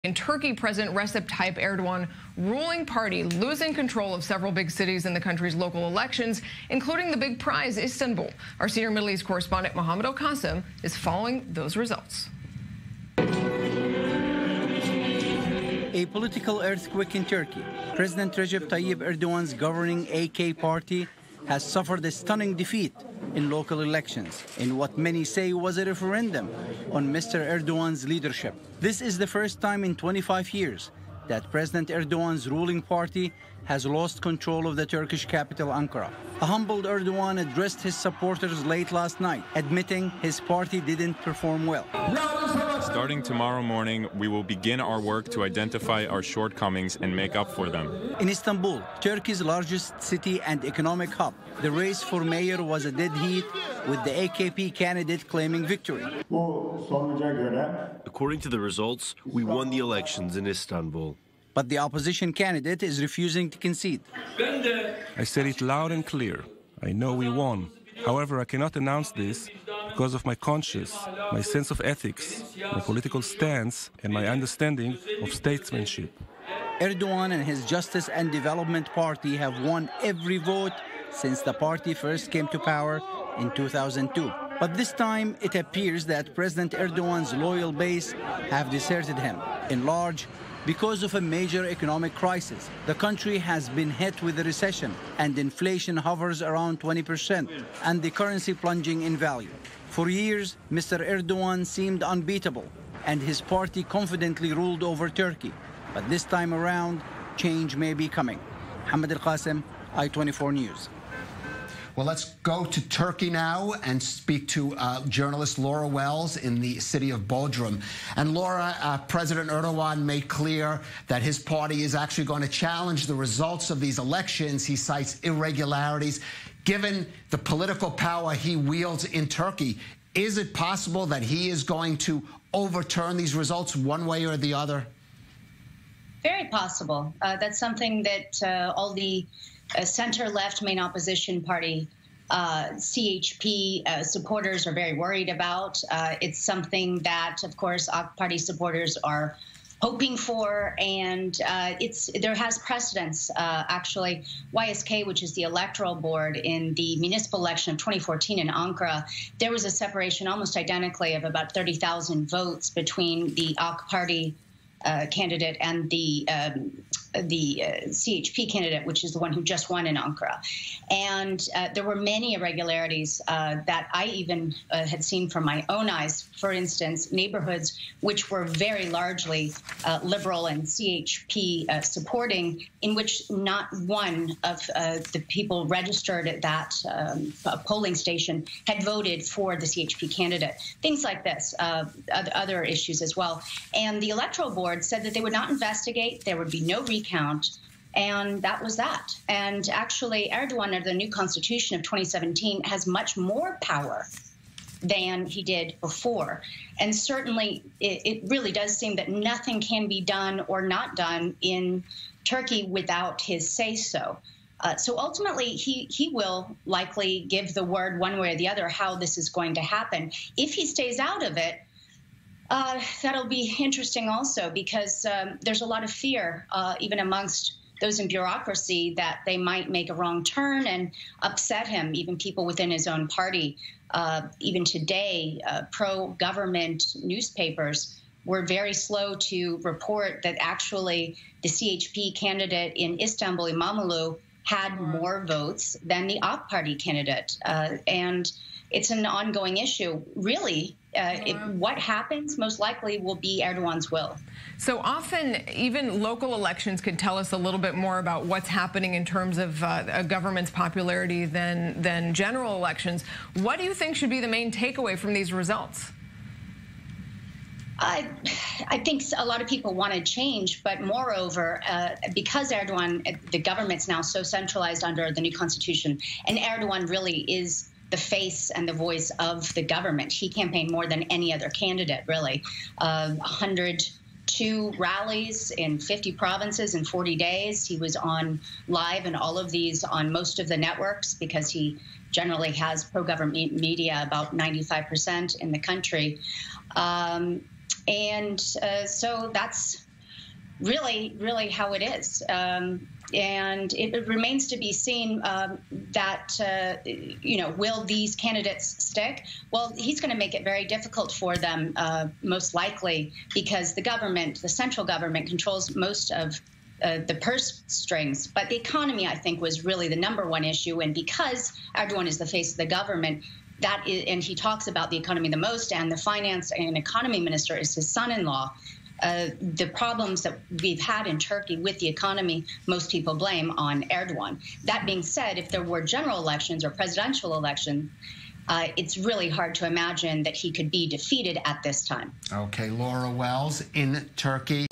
In Turkey, President Recep Tayyip Erdogan ruling party losing control of several big cities in the country's local elections, including the big prize, Istanbul. Our senior Middle East correspondent, Mohammed Al-Qasim, is following those results. A political earthquake in Turkey. President Recep Tayyip Erdogan's governing AK party has suffered a stunning defeat in local elections in what many say was a referendum on Mr. Erdogan's leadership. This is the first time in 25 years that President Erdogan's ruling party has lost control of the Turkish capital, Ankara. A humbled Erdogan addressed his supporters late last night, admitting his party didn't perform well. Starting tomorrow morning, we will begin our work to identify our shortcomings and make up for them. In Istanbul, Turkey's largest city and economic hub, the race for mayor was a dead heat, with the AKP candidate claiming victory. According to the results, we won the elections in Istanbul. But the opposition candidate is refusing to concede. I said it loud and clear. I know we won. However, I cannot announce this because of my conscience, my sense of ethics, my political stance, and my understanding of statesmanship. Erdogan and his Justice and Development Party have won every vote since the party first came to power in 2002. But this time, it appears that President Erdogan's loyal base have deserted him, in large because of a major economic crisis. The country has been hit with a recession, and inflation hovers around 20%, and the currency plunging in value. For years, Mr. Erdogan seemed unbeatable, and his party confidently ruled over Turkey. But this time around, change may be coming. Mohammed Al-Qasim, I-24 News. Well, let's go to Turkey now and speak to journalist Laura Wells in the city of Bodrum. And Laura, President Erdogan made clear that his party is actually going to challenge the results of these elections. He cites irregularities. Given the political power he wields in Turkey, is it possible that he is going to overturn these results one way or the other? Very possible. That's something that all the center-left main opposition party, CHP supporters are very worried about. It's something that, of course, AK Party supporters are hoping for, and there has precedence. Actually, YSK, which is the electoral board in the municipal election of 2014 in Ankara, there was a separation almost identically of about 30,000 votes between the AK Party candidate and the CHP candidate, which is the one who just won in Ankara. And there were many irregularities that I even had seen from my own eyes. For instance, neighborhoods which were very largely liberal and CHP supporting, in which not one of the people registered at that polling station had voted for the CHP candidate. Things like this, other issues as well. And the electoral board said that they would not investigate, there would be no recount, and that was that. And actually, Erdogan, under the new constitution of 2017, has much more power than he did before. And certainly, it really does seem that nothing can be done or not done in Turkey without his say-so. So ultimately, he will likely give the word one way or the other how this is going to happen. If he stays out of it, that'll be interesting also, because there's a lot of fear, even amongst those in bureaucracy, that they might make a wrong turn and upset him, even people within his own party. Even today, pro-government newspapers were very slow to report that actually the CHP candidate in Istanbul, IMAMOGLU, had more votes than the AK Party candidate. And it's an ongoing issue. Really, what happens most likely will be Erdogan's will. So often, even local elections could tell us a little bit more about what's happening in terms of a government's popularity than general elections. What do you think should be the main takeaway from these results? I think a lot of people want to change, but moreover, because Erdogan, the government's now so centralized under the new constitution, and Erdogan really is the face and the voice of the government. He campaigned more than any other candidate, really. 102 rallies in 50 provinces in 40 days. He was on live in all of these on most of the networks, because he generally has pro-government media, about 95% in the country. So that's really how it is. And it remains to be seen will these candidates stick? Well, he's going to make it very difficult for them, most likely, because the central government, controls most of the purse strings. But the economy, I think, was really the #1 issue. And because Erdogan is the face of the government, and he talks about the economy the most, and the finance and economy minister is his son-in-law, the problems that we've had in Turkey with the economy, most people blame on Erdogan. That being said, if there were general elections or presidential elections, it's really hard to imagine that he could be defeated at this time. Okay, Laura Wells in Turkey.